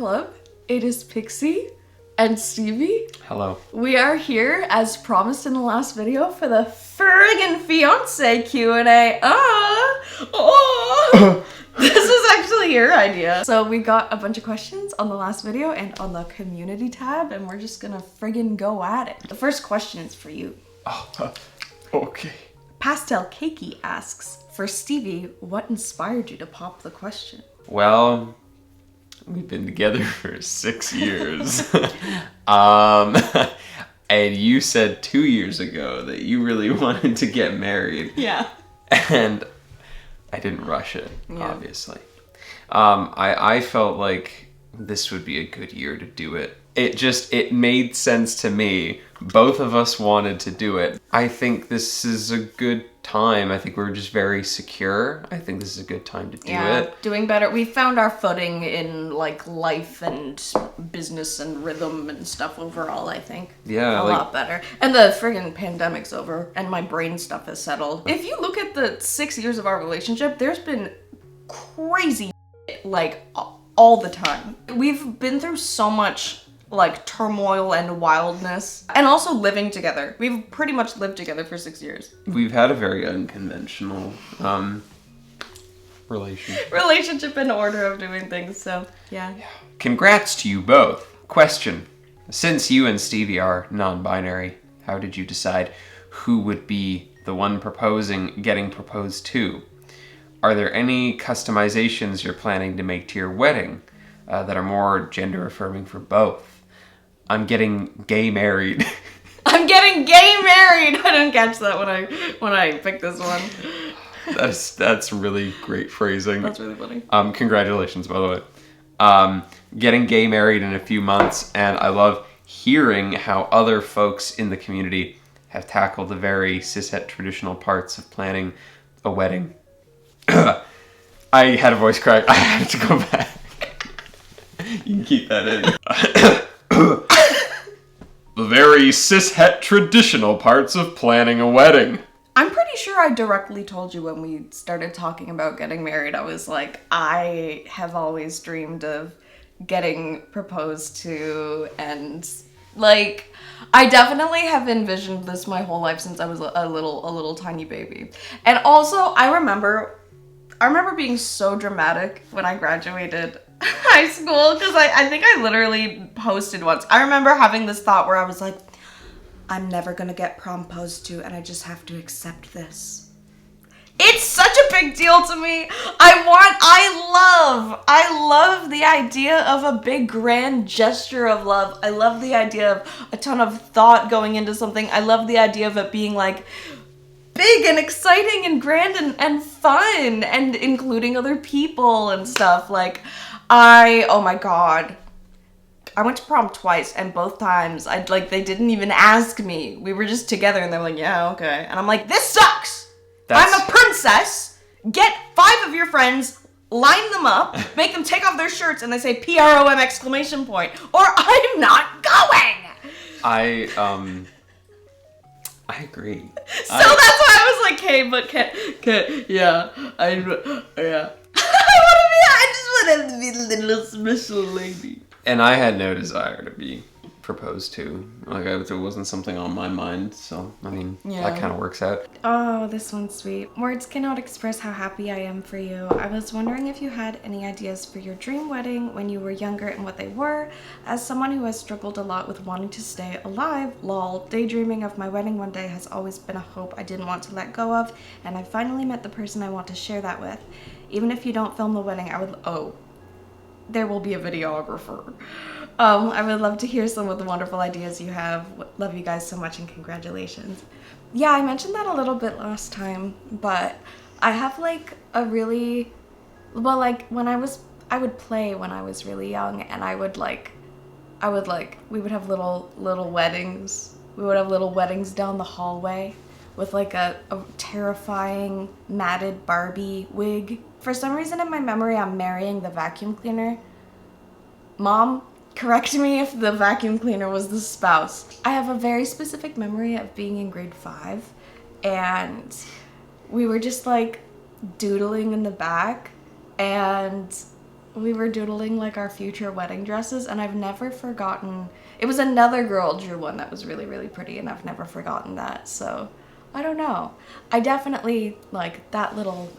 Mahou.Club. It is Pixie and Stevie. Hello. We are here, as promised in the last video, for the friggin' Fiancé Q&A. This was actually your idea. So we got a bunch of questions on the last video and on the community tab, and we're just gonna friggin' go at it. The first question is for you. Oh, okay. Pastel Cakey asks, for Stevie, what inspired you to pop the question? Well, we've been together for 6 years. And you said 2 years ago that you really wanted to get married. Yeah. And I didn't rush it, obviously. I felt like this would be a good year to do it. It made sense to me. Both of us wanted to do it. I think this is a good time. I think we're just very secure. I think this is a good time to do it. Doing better. We found our footing in like life and business and rhythm and stuff overall, I think. Yeah. A lot better. And the friggin' pandemic's over and my brain stuff has settled. If you look at the 6 years of our relationship, there's been crazy like all the time. We've been through so much like turmoil and wildness, and also living together. We've pretty much lived together for 6 years. We've had a very unconventional relationship and order of doing things, so yeah. Congrats to you both. Question: since you and Stevie are non-binary, how did you decide who would be the one getting proposed to? Are there any customizations you're planning to make to your wedding that are more gender affirming for both? I'm getting gay married. I'm getting gay married! I didn't catch that when I picked this one. That's really great phrasing. That's really funny. Congratulations, by the way. Getting gay married in a few months, and I love hearing how other folks in the community have tackled the very cishet traditional parts of planning a wedding. I had a voice crack. I had to go back. You can keep that in. The very cishet traditional parts of planning a wedding. I'm pretty sure I directly told you when we started talking about getting married, I was like, I have always dreamed of getting proposed to, and like, I definitely have envisioned this my whole life since I was a little tiny baby. And also, I remember being so dramatic when I graduated high school, because I think I literally posted once. I remember having this thought where I was like, I'm never gonna get proposed to, and I just have to accept this. It's such a big deal to me. I love the idea of a big grand gesture of love. I love the idea of a ton of thought going into something. I love the idea of it being like big and exciting and grand and fun and including other people and stuff. Like, oh my god. I went to prom twice, and both times, they didn't even ask me. We were just together, and they were like, yeah, okay. And I'm like, this sucks! I'm a princess! Get 5 of your friends, line them up, make them take off their shirts, and they say PROM exclamation point, or I'm not going! I agree. So that's why I was like, hey, but yeah. I just wanted to be the little special lady. And I had no desire to be proposed to. Like, it wasn't something on my mind, so, I mean, that kind of works out. Oh, this one's sweet. Words cannot express how happy I am for you. I was wondering if you had any ideas for your dream wedding when you were younger and what they were. As someone who has struggled a lot with wanting to stay alive, lol, daydreaming of my wedding one day has always been a hope I didn't want to let go of, and I finally met the person I want to share that with. Even if you don't film the wedding, there will be a videographer. I would love to hear some of the wonderful ideas you have. Love you guys so much, and congratulations. Yeah, I mentioned that a little bit last time, but I have like a really, well, like I would play when I was really young, and we would have little weddings. We would have little weddings down the hallway with like a terrifying matted Barbie wig. For some reason in my memory, I'm marrying the vacuum cleaner. Mom, correct me if the vacuum cleaner was the spouse. I have a very specific memory of being in grade 5, and we were just like doodling in the back, and we were doodling like our future wedding dresses, and I've never forgotten. It was another girl drew one that was really, really pretty, and I've never forgotten that. So I don't know. I definitely like that little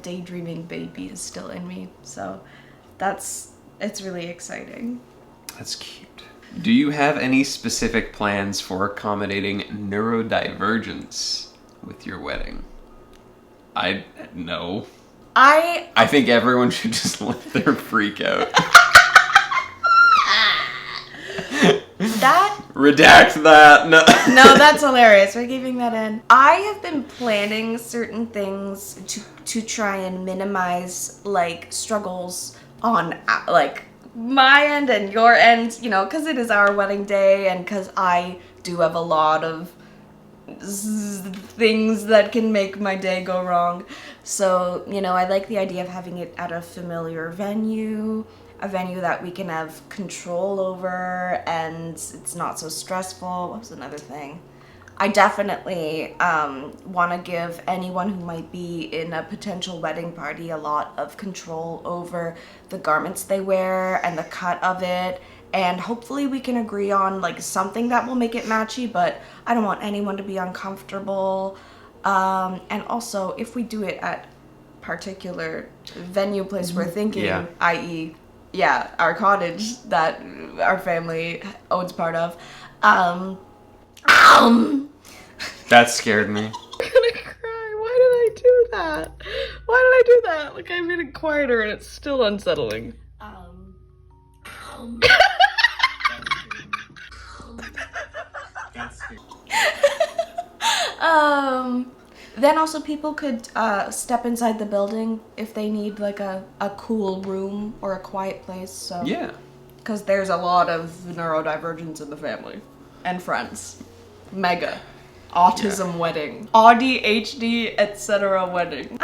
daydreaming baby is still in me. So it's really exciting. That's cute. Do you have any specific plans for accommodating neurodivergence with your wedding? No. I think everyone should just let their freak out. Redact that. No. No, that's hilarious. We're keeping that in. I have been planning certain things to try and minimize like struggles on like my end and your end, you know, because it is our wedding day and because I do have a lot of things that can make my day go wrong. So, you know, I like the idea of having it at a familiar venue, a venue that we can have control over and it's not so stressful. What was another thing? I definitely want to give anyone who might be in a potential wedding party a lot of control over the garments they wear and the cut of it. And hopefully we can agree on like something that will make it matchy, but I don't want anyone to be uncomfortable. And also, if we do it at particular venue place we're thinking, i.e., our cottage that our family owns part of, that scared me. I'm gonna cry. Why did I do that? Why did I do that? Like, I made it quieter and it's still unsettling. Then also people could step inside the building if they need like a cool room or a quiet place. So yeah, because there's a lot of neurodivergence in the family and friends. Mega autism wedding, ADHD, etc. wedding.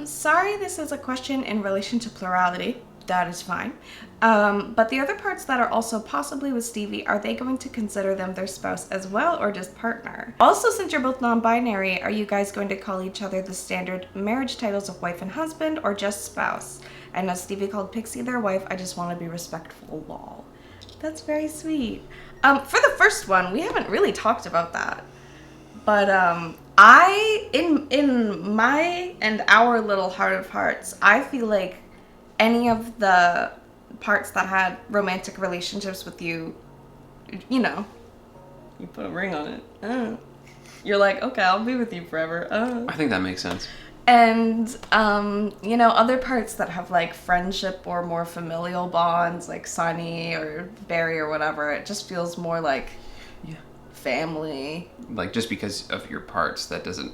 Sorry, this is a question in relation to plurality. That is fine. But the other parts that are also possibly with Stevie, are they going to consider them their spouse as well or just partner? Also, since you're both non-binary, are you guys going to call each other the standard marriage titles of wife and husband or just spouse? I know Stevie called Pixie their wife. I just want to be respectful, lol. That's very sweet. For the first one, we haven't really talked about that. But in my and our little heart of hearts, I feel like any of the parts that had romantic relationships with you, you know, you put a ring on it. You're like, okay, I'll be with you forever. I think that makes sense. And, you know, other parts that have like friendship or more familial bonds, like Sunny or Barry or whatever, it just feels more like family. Like, just because of your parts, that doesn't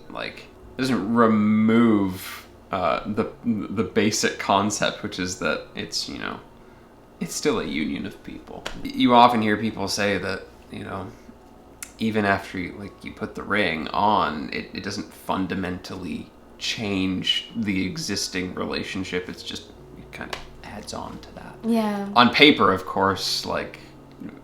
remove the basic concept, which is that it's, you know, it's still a union of people. You often hear people say that, you know, even after you put the ring on, it doesn't fundamentally change the existing relationship. It's just, it kind of adds on to that. Yeah. On paper, of course, like,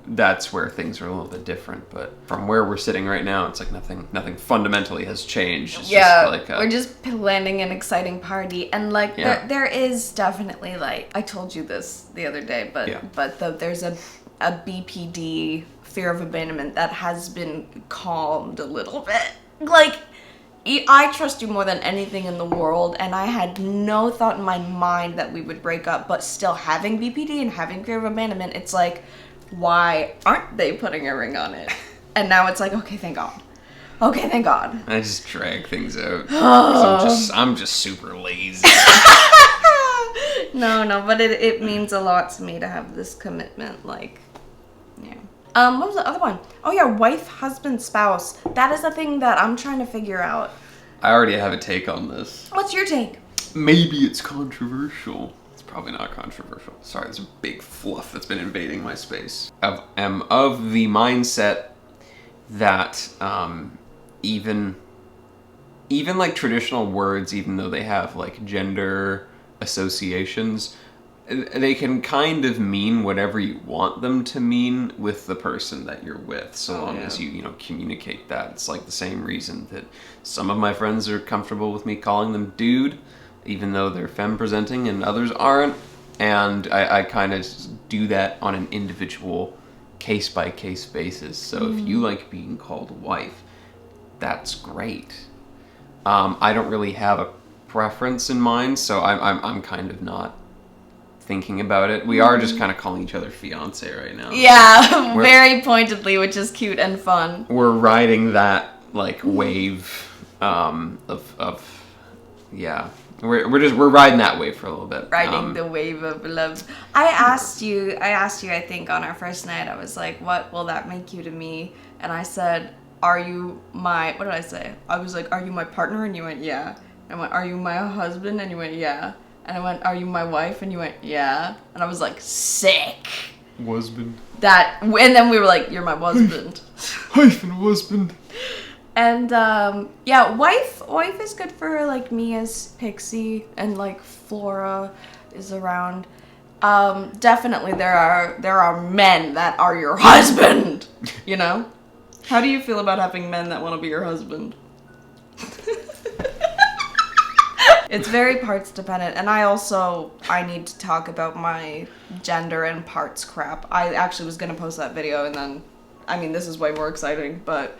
that's where things are a little bit different, but from where we're sitting right now, it's like nothing fundamentally has changed. It's just like we're just planning an exciting party, and like there is definitely, like, I told you this the other day, but there's a BPD, fear of abandonment, that has been calmed a little bit. Like, I trust you more than anything in the world, and I had no thought in my mind that we would break up, but still having BPD and having fear of abandonment, it's like, why aren't they putting a ring on it? And now it's like, okay, thank God. Okay, thank God. I just drag things out. I'm just super lazy. No, but it means a lot to me to have this commitment, like, yeah. What was the other one? Oh yeah, wife, husband, spouse. That is the thing that I'm trying to figure out. I already have a take on this. What's your take? Maybe it's controversial. Probably not controversial. Sorry, there's a big fluff that's been invading my space. I am of the mindset that even like traditional words, even though they have like gender associations, they can kind of mean whatever you want them to mean with the person that you're with, so long as you communicate that. It's like the same reason that some of my friends are comfortable with me calling them dude, even though they're femme presenting, and others aren't. And I kind of do that on an individual case-by-case basis. So if you like being called wife, that's great. I don't really have a preference in mind, so I'm kind of not thinking about it. We are just kind of calling each other fiancé right now. Yeah, very pointedly, which is cute and fun. We're riding that like wave yeah. We're riding that wave for a little bit. Riding the wave of love. I asked you, I think on our first night, I was like, what will that make you to me? And I said, what did I say? I was like, are you my partner? And you went, yeah. And I went, are you my husband? And you went, yeah. And I went, are you my wife? And you went, yeah. And I was like, sick. Husband. And then we were like, you're my husband. Wife and husband. And, yeah, wife is good for, like, me as Pixie, and, like, Flora is around. Definitely there are men that are your husband, you know? How do you feel about having men that want to be your husband? It's very parts dependent, and I need to talk about my gender and parts crap. I actually was gonna post that video, and then, I mean, this is way more exciting, but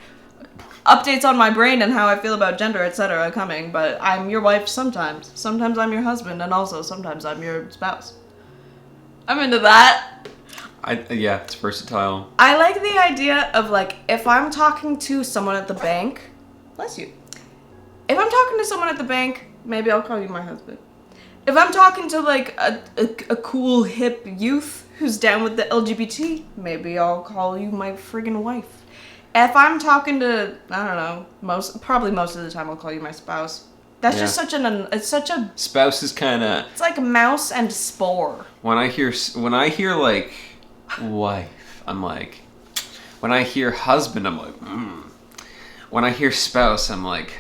updates on my brain and how I feel about gender, etc. are coming, but I'm your wife sometimes. Sometimes I'm your husband, and also sometimes I'm your spouse. I'm into that. Yeah, it's versatile. I like the idea of, like, if I'm talking to someone at the bank, bless you. If I'm talking to someone at the bank, maybe I'll call you my husband. If I'm talking to, like, a cool, hip youth who's down with the LGBT, maybe I'll call you my friggin' wife. If I'm talking to, I don't know, probably most of the time I'll call you my spouse. That's just such a... Spouse is kind of... It's like mouse and spore. When I hear, like, wife, I'm like... When I hear husband, I'm like, When I hear spouse, I'm like...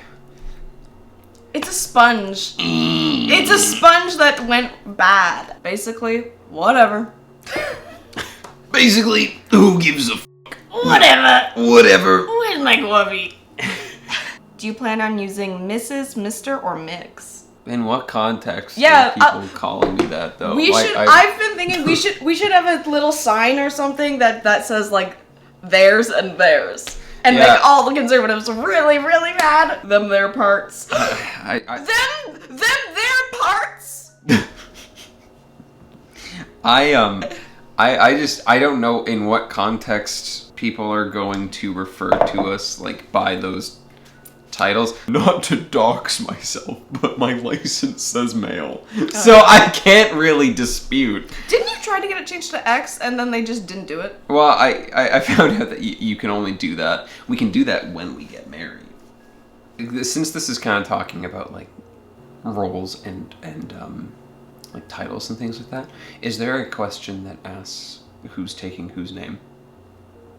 It's a sponge. It's a sponge that went bad. Basically, whatever. Basically, who gives a Whatever. Where's my coffee? Do you plan on using Mrs., Mr., or Mix? In what context are people calling me that, though? I've been thinking we should have a little sign or something that says, like, theirs and theirs. And make all the conservatives really, really mad. Them, their parts. Them, their parts? I don't know in what context people are going to refer to us, like, by those titles. Not to dox myself, but my license says male. So I can't really dispute. Didn't you try to get it changed to X and then they just didn't do it? Well, I found out that you can only do that. We can do that when we get married. Since this is kind of talking about, like, roles and like, titles and things like that, is there a question that asks who's taking whose name?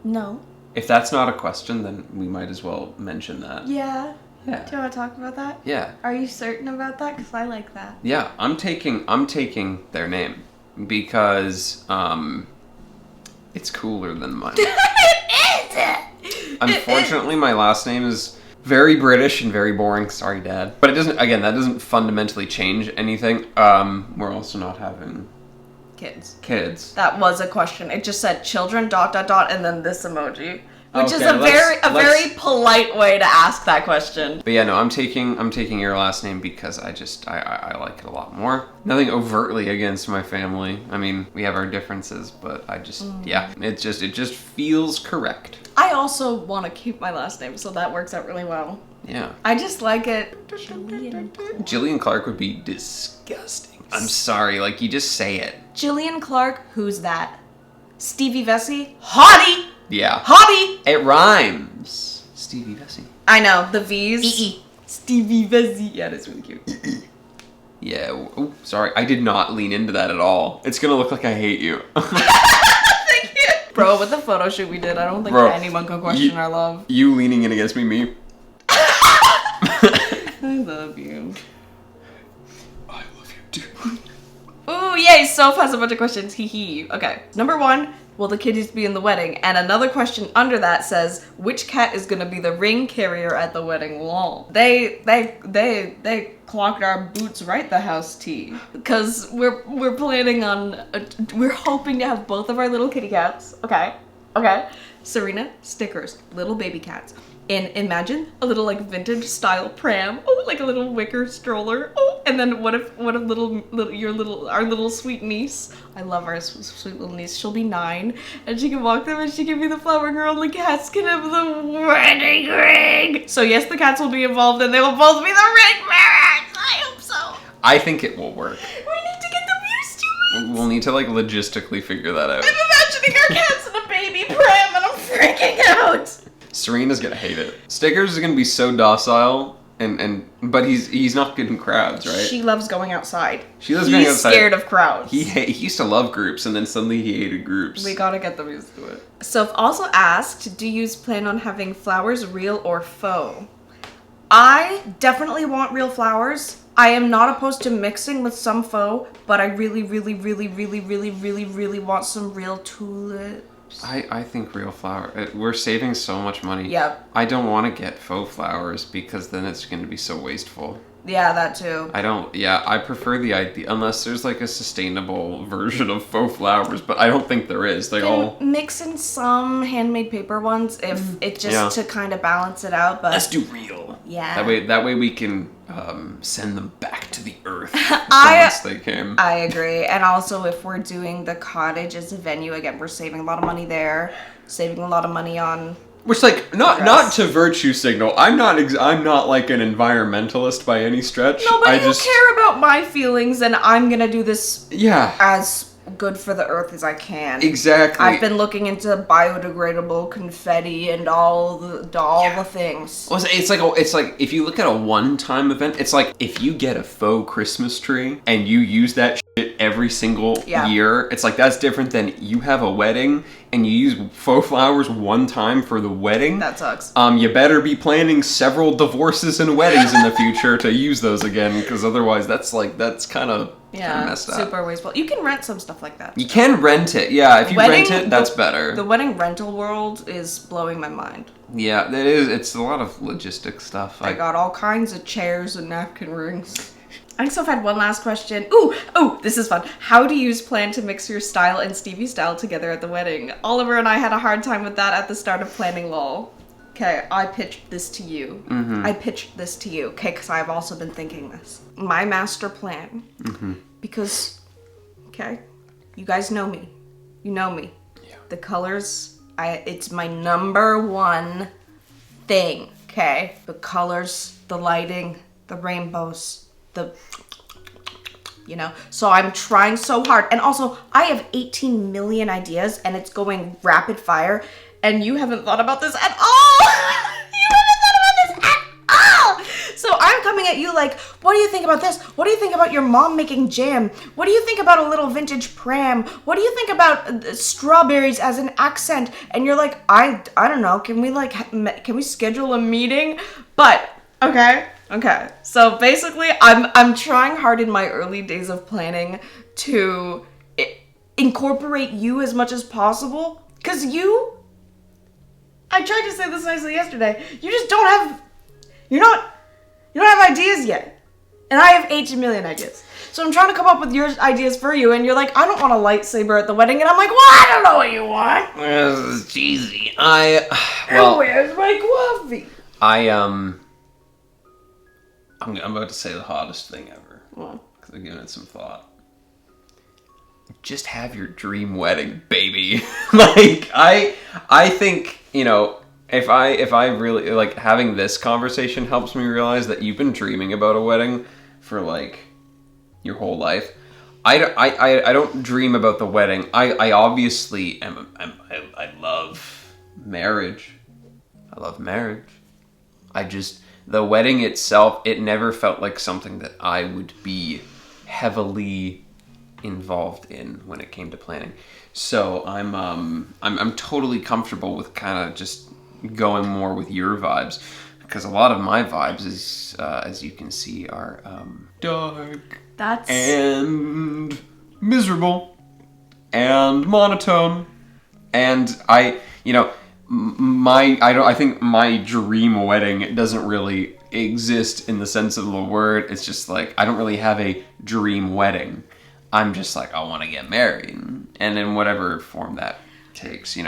No. If that's not a question, then we might as well mention that. Yeah. Yeah. Do you want to talk about that? Yeah. Are you certain about that? Because I like that. Yeah, I'm taking their name because it's cooler than mine. It is. Unfortunately, my last name is very British and very boring. Sorry, Dad. But it doesn't. Again, that doesn't fundamentally change anything. We're also not having kids. That was a question. It just said children ... and then this emoji, which is a very polite way to ask that question. But yeah, no, I'm taking your last name because I like it a lot more. Nothing overtly against my family. I mean, we have our differences, but it just feels correct. I also want to keep my last name, so that works out really well. Yeah. I just like it. Jillian Clark would be disgusting. I'm sorry, like, you just say it. Jillian Clark, who's that? Stevie Vesey? Hottie! Yeah. Hottie! It rhymes. Stevie Vesey. I know, the V's. Stevie Vesey. Yeah, that's really cute. Yeah. Oh, sorry. I did not lean into that at all. It's gonna look like I hate you. Thank you. Bro, with the photo shoot we did, I don't think anyone can question our love. You leaning in against me. I love you. I love you too. Ooh, yeah, Yay! Soph has a bunch of questions. Hee hee. Okay. Number 1, will the kitties be in the wedding? And another question under that says, which cat is gonna be the ring carrier at the wedding? Lol. They clocked our boots right the house tea. Because we're planning on, we're hoping to have both of our little kitty cats. Okay. Serena, stickers, little baby cats. And imagine a little like vintage style pram. Oh, like a little wicker stroller. Oh, and then what if our little sweet niece. I love our sweet little niece. She'll be 9 and she can walk them and she can be the flower girl and the cats can have the wedding ring. So yes, the cats will be involved and they will both be the ring bearers. I hope so. I think it will work. We need to get them used to it. We'll need to like logistically figure that out. I'm imagining our cats in a baby pram and I'm freaking out. Serena's gonna hate it. Stickers is gonna be so docile, but he's not good in crowds, right? She loves going outside. She loves going outside. He's scared of crowds. He used to love groups, and then suddenly he hated groups. We gotta get them used to it. So also asked, do you plan on having flowers real or faux? I definitely want real flowers. I am not opposed to mixing with some faux, but I really want some real tulips. I think real flower. We're saving so much money. Yep. I don't want to get faux flowers because then it's going to be so wasteful. Yeah, that too. I prefer the idea, unless there's like a sustainable version of faux flowers, but I don't think there is. Mix in some handmade paper ones if it just to kind of balance it out, but let's do real. Yeah. That way we can send them back to the earth from whence they came. I agree. And also if we're doing the cottage as a venue, again, we're saving a lot of money there, saving a lot of money on which, like, not to virtue signal. I'm not like an environmentalist by any stretch. No, but you care about my feelings, and I'm gonna do this. As good for the earth as I can. Exactly. I've been looking into biodegradable confetti and all the things. Well, it's like if you look at a one-time event, it's like if you get a faux Christmas tree and you use that shit every single year, it's like that's different than you have a wedding and you use faux flowers one time for the wedding. That sucks. You better be planning several divorces and weddings in the future to use those again, because otherwise that's kind of messed up. Super wasteful. You can rent some stuff like that. You can rent it, yeah. If you rent it, that's better. The wedding rental world is blowing my mind. Yeah, it is. It's a lot of logistic stuff. I got all kinds of chairs and napkin rings. I also had one last question. Ooh, this is fun. How do you plan to mix your style and Stevie's style together at the wedding? Oliver and I had a hard time with that at the start of planning, lol. Okay, I pitched this to you. Okay, because I've also been thinking this. My master plan. Because, okay, you guys know me. You know me. Yeah. The colors, it's my #1 thing, okay? The colors, the lighting, the rainbows, so I'm trying so hard. And also, I have 18 million ideas and it's going rapid fire. And you haven't thought about this at all. So I'm coming at you like, what do you think about this? What do you think about your mom making jam? What do you think about a little vintage pram? What do you think about strawberries as an accent? And you're like, I don't know. Can we schedule a meeting? But okay. So basically, I'm trying hard in my early days of planning to incorporate you as much as possible. Cause I tried to say this nicely yesterday. You just don't have, you don't have ideas yet. And I have 18 million ideas. So I'm trying to come up with your ideas for you, and you're like, I don't want a lightsaber at the wedding, and I'm like, well, I don't know what you want. This is cheesy. And where's my coffee? I'm about to say the hottest thing ever. What? Because I've given it some thought. Just have your dream wedding, baby. Like, I think, if I really, like, having this conversation helps me realize that you've been dreaming about a wedding for, like, your whole life. I don't dream about the wedding. I obviously I love marriage. I love marriage. The wedding itself, it never felt like something that I would be heavily involved in when it came to planning. So I'm totally comfortable with kind of just going more with your vibes, because a lot of my vibes is, as you can see, are dark and miserable and monotone. And I think my dream wedding doesn't really exist in the sense of the word. It's just like, I don't really have a dream wedding. I'm just like, I want to get married. And in whatever form that takes, and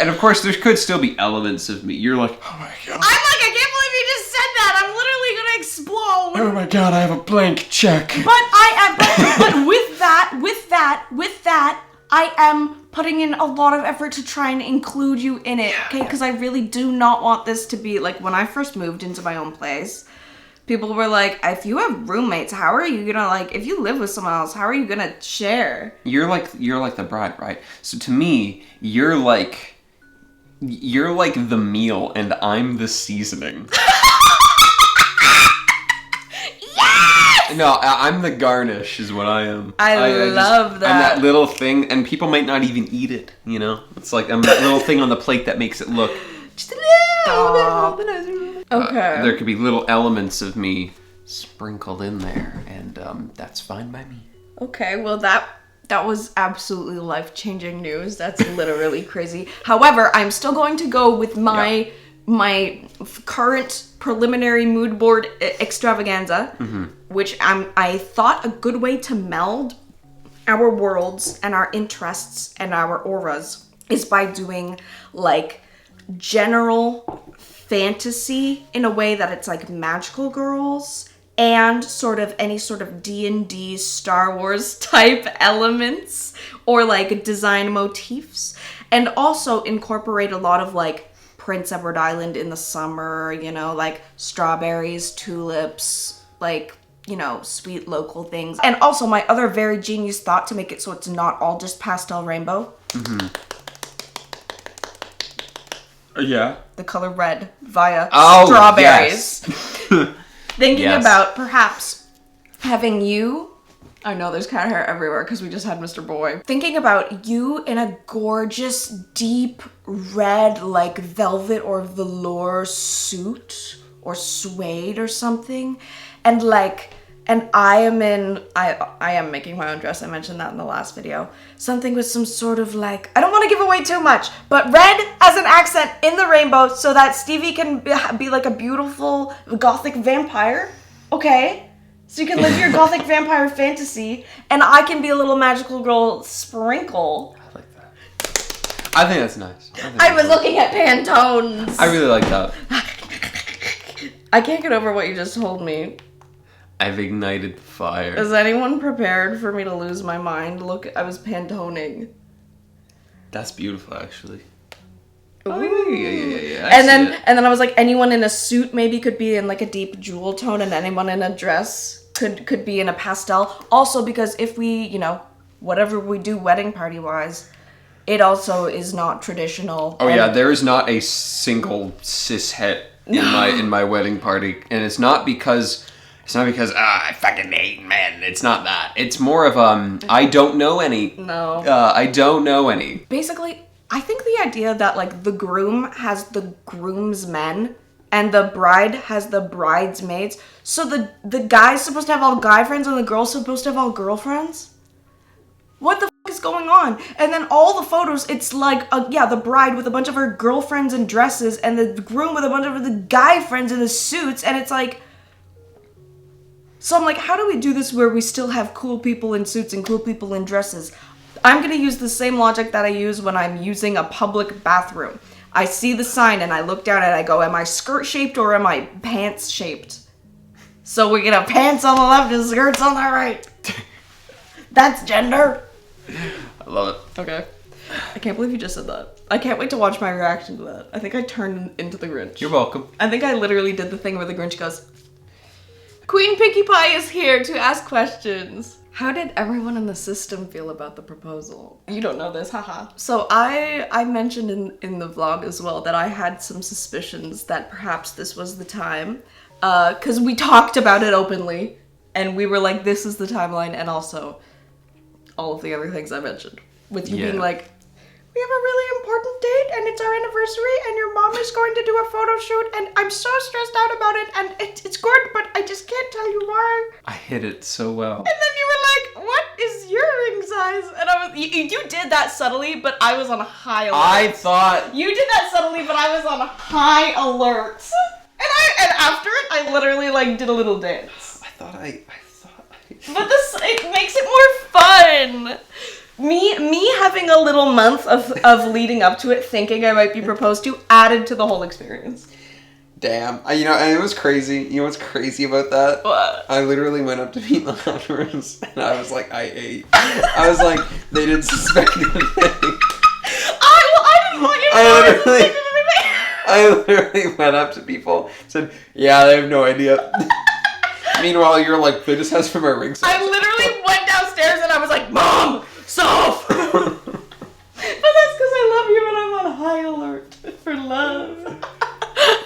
of course, there could still be elements of me. You're like, oh my God. I'm like, I can't believe you just said that. I'm literally going to explode. Oh my God, I have a blank check. But with that, I am putting in a lot of effort to try and include you in it, okay? Because I really do not want this to be, like, when I first moved into my own place, people were like, if you have roommates, how are you gonna, like, if you live with someone else, how are you gonna share? You're like the bride, right? So to me, you're like the meal and I'm the seasoning. No, I'm the garnish is what I am. I love that. I'm that little thing, and people might not even eat it, It's like I'm that little thing on the plate that makes it look just a little bit. Okay. There could be little elements of me sprinkled in there, and that's fine by me. Okay, well that was absolutely life-changing news. That's literally crazy. However, I'm still going to go with my current preliminary mood board extravaganza, which I thought a good way to meld our worlds and our interests and our auras is by doing like general fantasy in a way that it's like magical girls and sort of any sort of D&D Star Wars type elements or like design motifs, and also incorporate a lot of like Prince Edward Island in the summer, like strawberries, tulips, like, sweet local things. And also my other very genius thought to make it so it's not all just pastel rainbow. Yeah. The color red via strawberries. Yes. Thinking about perhaps having you, I know there's cat hair everywhere because we just had Mr. Boy. Thinking about you in a gorgeous, deep red, like velvet or velour suit or suede or something. And I am making my own dress. I mentioned that in the last video. Something with some sort of like, I don't want to give away too much, but red as an accent in the rainbow so that Stevie can be like a beautiful gothic vampire. Okay. So you can live your gothic vampire fantasy, and I can be a little magical girl sprinkle. I like that. I think that's nice. I was looking at Pantones. I really like that. I can't get over what you just told me. I've ignited the fire. Is anyone prepared for me to lose my mind? Look, I was Pantoning. That's beautiful, actually. Ooh. Oh, yeah. And then I was like, anyone in a suit maybe could be in like a deep jewel tone, and anyone in a dress could be in a pastel. Also, because if we, whatever we do wedding party wise, it also is not traditional. Oh yeah, there is not a single cishet in my wedding party, and it's not because I fucking hate men. It's not that. It's more of I don't know any. No. I don't know any. Basically, I think the idea that like the groom has the groomsmen and the bride has the bridesmaids. So the guy's supposed to have all guy friends and the girl's supposed to have all girlfriends? What the fuck is going on? And then all the photos, it's like, the bride with a bunch of her girlfriends in dresses and the groom with a bunch of the guy friends in the suits. And it's like... So I'm like, how do we do this where we still have cool people in suits and cool people in dresses? I'm going to use the same logic that I use when I'm using a public bathroom. I see the sign and I look down and I go, am I skirt-shaped or am I pants-shaped? So we get a pants on the left and skirts on the right. That's gender. I love it. Okay. I can't believe you just said that. I can't wait to watch my reaction to that. I think I turned into the Grinch. You're welcome. I think I literally did the thing where the Grinch goes, Queen Pinkie Pie is here to ask questions. How did everyone in the system feel about the proposal? You don't know this, haha. So I mentioned in the vlog as well that I had some suspicions that perhaps this was the time. Because we talked about it openly. And we were like, this is the timeline. And also all of the other things I mentioned. With you being like, we have a really important date and it's our anniversary and your mom is going to do a photo shoot and I'm so stressed out about it and it's good, but I just can't tell you why. I hit it so well. And then you were like, what is your guys. And you did that subtly, but I was on high alert. I thought... You did that subtly, but I was on high alert. And after it, I literally, like, did a little dance. I thought. But it makes it more fun. Me having a little month of leading up to it, thinking I might be proposed to, added to the whole experience. Damn. And it was crazy. You know what's crazy about that? What? I literally went up to people afterwards, and I was like, I ate. I was like, they didn't suspect anything. I didn't want you to suspect anything. I literally went up to people, said, yeah, they have no idea. Meanwhile, you're like, they just has from my ring. I literally went downstairs and I was like, Mom, stop! But that's because I love you and I'm on high alert for love.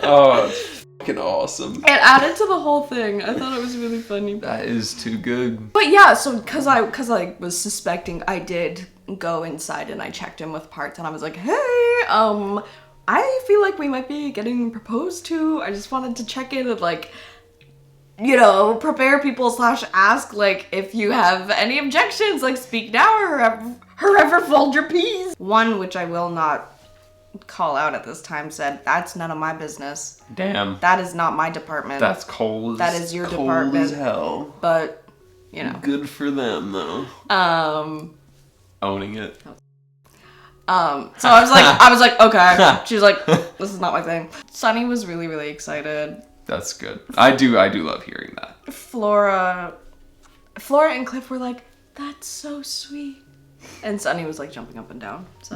Oh, it's fucking awesome. It added to the whole thing. I thought it was really funny. That is too good. But yeah, so because I was suspecting, I did go inside and I checked in with Parts and I was like, hey, I feel like we might be getting proposed to. I just wanted to check in and like, you know, prepare people / ask like if you have any objections, like speak now or forever fold your peas. One, which I will not call out at this time, said, that's none of my business. Damn. That is not my department. That's cold. That is your cold department. As hell. But, you know. Good for them, though. Owning it. So I was like, okay. She was like, this is not my thing. Sunny was really, really excited. That's good. I do love hearing that. Flora and Cliff were like, that's so sweet. And Sunny was like jumping up and down. So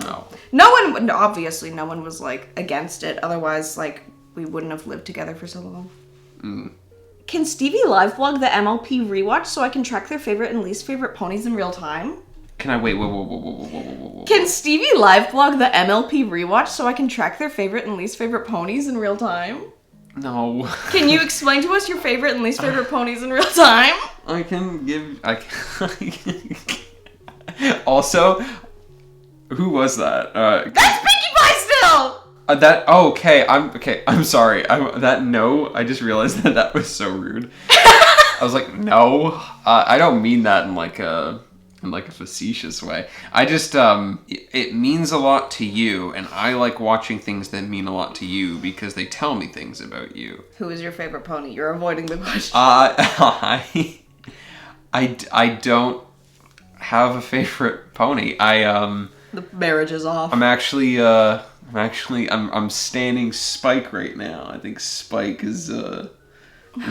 obviously no one was like against it. Otherwise, like, we wouldn't have lived together for so long. Mm. Can Stevie live vlog the MLP rewatch so I can track their favorite and least favorite ponies in real time? Can I wait? Whoa. Can Stevie live vlog the MLP rewatch so I can track their favorite and least favorite ponies in real time? No. Can you explain to us your favorite and least favorite ponies in real time? I can. Also, who was that? That's Pinkie Pie still! I'm sorry. I just realized that was so rude. I was like, no. I don't mean that in like a facetious way. I just, it means a lot to you, and I like watching things that mean a lot to you because they tell me things about you. Who is your favorite pony? You're avoiding the question. I don't have a favorite pony. The marriage is off. I'm standing Spike right now. I think Spike is,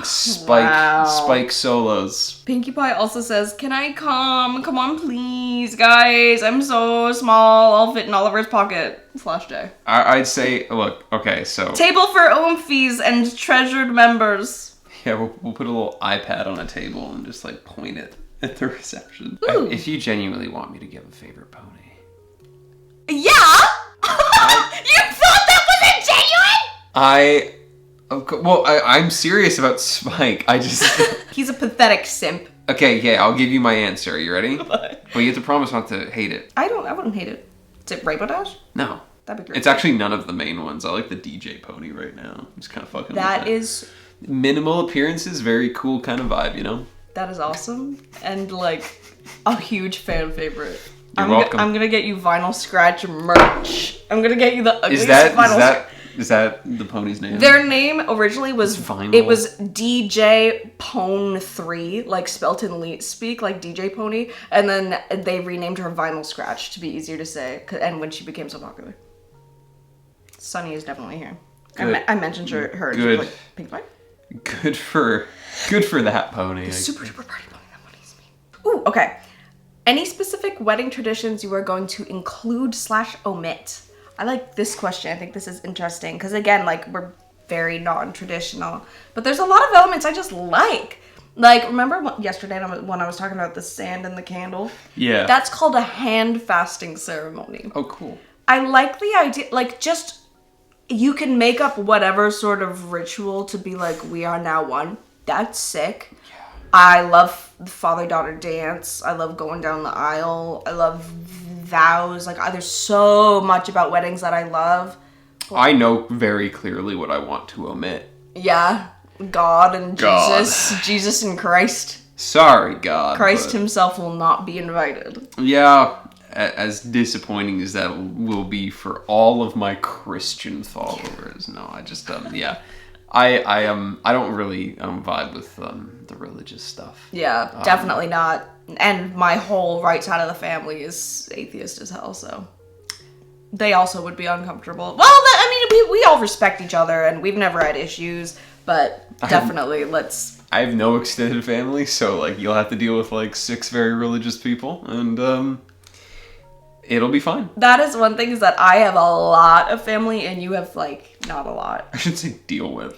Spike solos. Pinkie Pie also says, can I come? Come on, please, guys. I'm so small. I'll fit in Oliver's pocket. /J. I'd say, look, okay, so... Table for Oomphies and treasured members. Yeah, we'll put a little iPad on a table and just, like, point it at the reception. Ooh. If you genuinely want me to give a favorite pony. Yeah? You thought that wasn't genuine? I'm serious about Spike. He's a pathetic simp. Okay, yeah, I'll give you my answer. You ready? What? Well, you have to promise not to hate it. I wouldn't hate it. Is it Rainbow Dash? No. That'd be great. It's actually none of the main ones. I like the DJ pony right now. I'm just kind of fucking with that. That is... Minimal appearances, very cool kind of vibe, you know? That is awesome. And, like, a huge fan favorite. You're welcome. I'm gonna get you vinyl scratch merch. I'm gonna get you the ugliest vinyl scratch. Is that the pony's name? Their name originally was Vinyl. It was DJ Pone 3, like spelt in Leet speak, like DJ Pony, and then they renamed her Vinyl Scratch to be easier to say, and when she became so popular. Sunny is definitely here. I mentioned her. And she was like, Pink Pie? Good for that pony. Super duper party pony. That money's me. Ooh, okay. Any specific wedding traditions you are going to include / omit? I like this question. I think this is interesting because, again, like, we're very non-traditional. But there's a lot of elements I just like. Like, remember yesterday when I was talking about the sand and the candle? Yeah. That's called a hand fasting ceremony. Oh, cool. I like the idea, like, just, you can make up whatever sort of ritual to be like, we are now one. That's sick. Yeah. I love the father-daughter dance. I love going down the aisle. I love vows. Like, there's so much about weddings that I love. I know very clearly what I want to omit. Yeah. God and Jesus and Christ. Sorry, God. Christ himself will not be invited. Yeah, as disappointing as that will be for all of my Christian followers. No, I just, yeah. I don't really vibe with the religious stuff. Yeah, definitely not. And my whole right side of the family is atheist as hell, so they also would be uncomfortable. Well, I mean, we all respect each other, and we've never had issues, but definitely I have no extended family, so, like, you'll have to deal with, like, 6 very religious people, and, it'll be fine. That is one thing, is that I have a lot of family, and you have, like, not a lot. I should say deal with.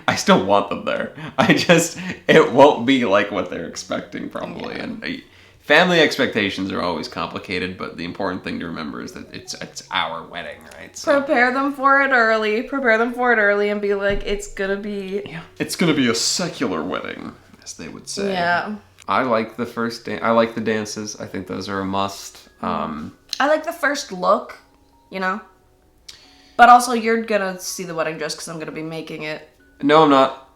I still want them there. It won't be like what they're expecting, probably. Yeah. And family expectations are always complicated, but the important thing to remember is that it's our wedding, right? So, prepare them for it early, and be like, it's gonna be... Yeah, it's gonna be a secular wedding, as they would say. Yeah. I like the first I like the dances. I think those are a must. I like the first look, you know? But also, you're gonna see the wedding dress because I'm gonna be making it. No, I'm not.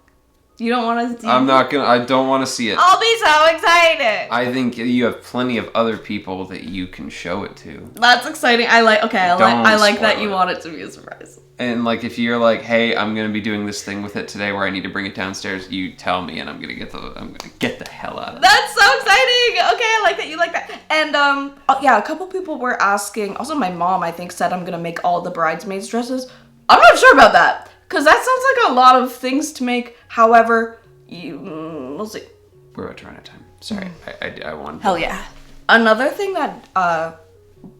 You don't want to see it? I don't want to see it. I'll be so excited! I think you have plenty of other people that you can show it to. That's exciting. I like that you want it to be a surprise. And, like, if you're like, hey, I'm going to be doing this thing with it today where I need to bring it downstairs, you tell me and I'm going to get the hell out of it. That's so exciting! Okay, I like that you like that. And, yeah, a couple people were asking, also my mom, I think, said I'm going to make all the bridesmaids dresses. I'm not sure about that, because that sounds like a lot of things to make. However, we'll see. We're about to run out of time. Sorry, I wanted Hell yeah. Another thing that,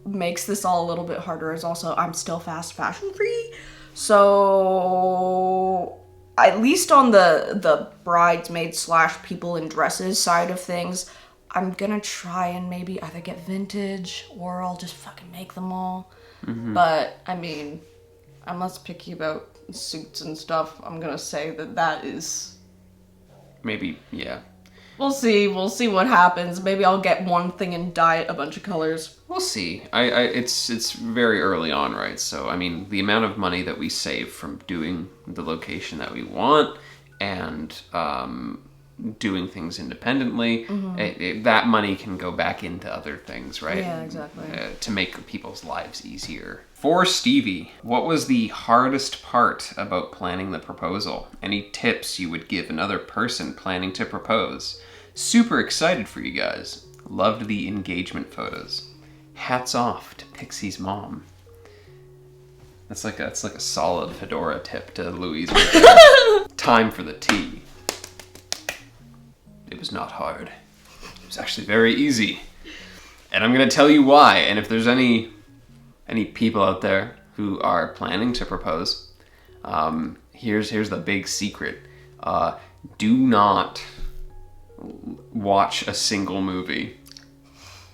makes this all a little bit harder is also I'm still fast fashion free, so at least on the bridesmaid / people in dresses side of things, I'm gonna try and maybe either get vintage or I'll just fucking make them all. But I mean, I'm less picky about suits and stuff. I'm gonna say that is maybe, yeah. We'll see what happens. Maybe I'll get one thing and dye it a bunch of colors. We'll see. It's very early on, right? So, I mean, the amount of money that we save from doing the location that we want and doing things independently, that money can go back into other things, right? Yeah, exactly. To make people's lives easier. For Stevie, what was the hardest part about planning the proposal? Any tips you would give another person planning to propose? Super excited for you guys. Loved the engagement photos. Hats off to Pixie's mom. That's like a solid fedora tip to Louise. Time for the tea. It was not hard. It was actually very easy. And I'm going to tell you why. And if there's any people out there who are planning to propose, here's the big secret. Do not watch a single movie.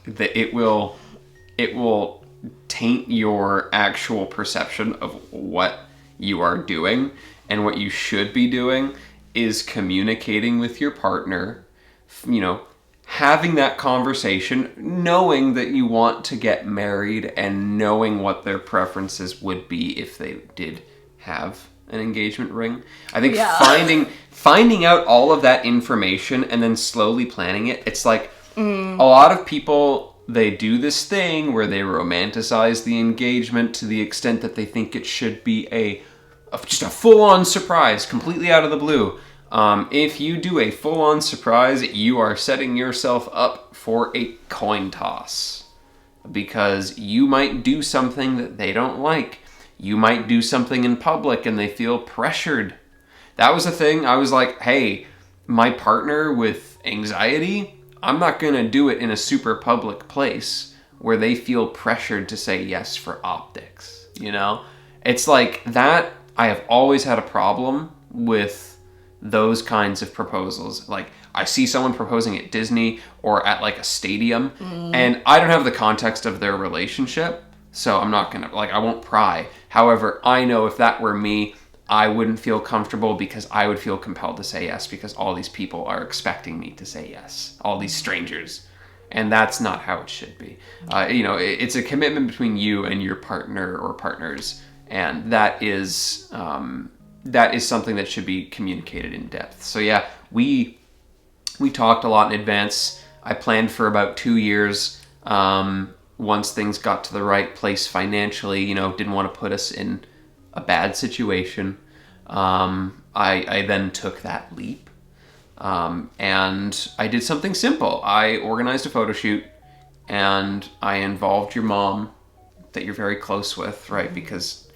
It will taint your actual perception of what you are doing, and what you should be doing is communicating with your partner, having that conversation, knowing that you want to get married and knowing what their preferences would be if they did have an engagement ring. I think finding out all of that information and then slowly planning it, it's like a lot of people, they do this thing where they romanticize the engagement to the extent that they think it should be just a full-on surprise, completely out of the blue. If you do a full-on surprise, you are setting yourself up for a coin toss. Because you might do something that they don't like. You might do something in public and they feel pressured. That was the thing. I was like, hey, my partner with anxiety, I'm not going to do it in a super public place where they feel pressured to say yes for optics. It's like that. I have always had a problem with those kinds of proposals. Like, I see someone proposing at Disney or at like a stadium, and I don't have the context of their relationship, so I'm not gonna, I won't pry. However, I know if that were me, I wouldn't feel comfortable because I would feel compelled to say yes because all these people are expecting me to say yes. All these strangers. And that's not how it should be. It's a commitment between you and your partner or partners, and that is something that should be communicated in depth. So yeah, we We talked a lot in advance. I planned for about 2 years. Once things got to the right place financially, didn't want to put us in a bad situation. I then took that leap. And I did something simple. I organized a photo shoot, and I involved your mom, that you're very close with, right? Because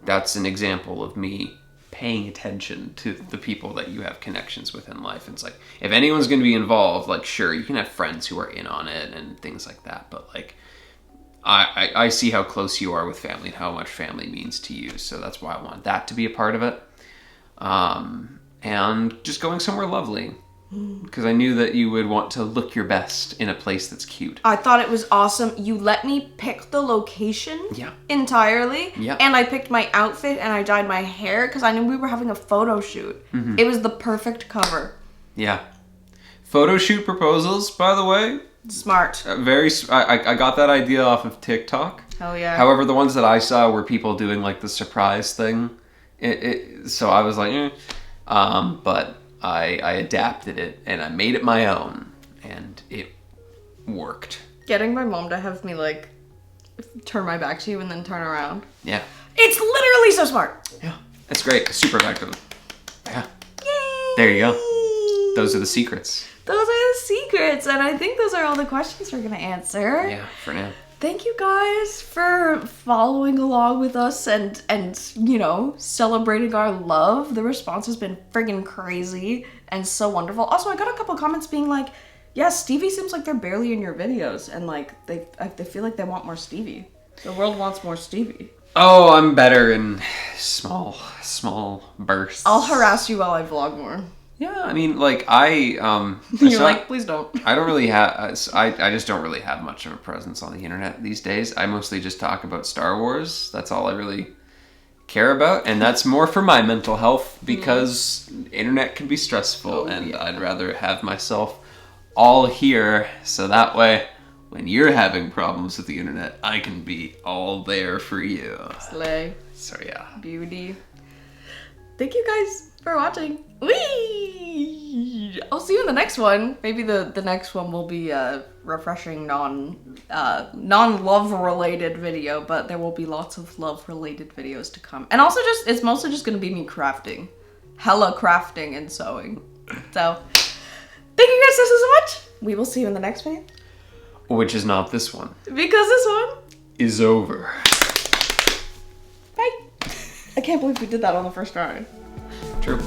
that's an example of me paying attention to the people that you have connections with in life. It's like, if anyone's going to be involved, like, sure, you can have friends who are in on it and things like that, but like, I see how close you are with family and how much family means to you, so that's why I want that to be a part of it. And just going somewhere lovely, because I knew that you would want to look your best in a place that's cute. I thought it was awesome. You let me pick the location entirely. Yeah. And I picked my outfit and I dyed my hair because I knew we were having a photo shoot. It was the perfect cover. Yeah. Photo shoot proposals, by the way. Smart. I got that idea off of TikTok. Hell yeah. However, the ones that I saw were people doing like the surprise thing. So I was like, but I adapted it and I made it my own, and it worked. Getting my mom to have me like turn my back to you and then turn around. Yeah. It's literally so smart. Yeah. It's great. It's super effective. Yeah. Yay! There you go. Those are the secrets. Those are the secrets, and I think those are all the questions we're gonna answer. Yeah, for now. Thank you guys for following along with us and celebrating our love. The response has been friggin' crazy and so wonderful. Also, I got a couple comments being like, yeah, Stevie seems like they're barely in your videos, and like they feel like they want more Stevie. The world wants more Stevie. Oh, I'm better in small bursts. I'll harass you while I vlog more. Yeah, I mean, like, You're like, please don't. I don't really have, I just don't really have much of a presence on the internet these days. I mostly just talk about Star Wars. That's all I really care about, and that's more for my mental health, because internet can be stressful, I'd rather have myself all here, so that way, when you're having problems with the internet, I can be all there for you. Slay. So yeah. Beauty. Thank you guys for watching. Whee! I'll see you in the next one. Maybe the next one will be a refreshing non-love related video, but there will be lots of love related videos to come. And also it's mostly just gonna be me crafting. Hella crafting and sewing. So thank you guys so much. We will see you in the next video. Which is not this one. Because this one is over. Bye. I can't believe we did that on the first try. True.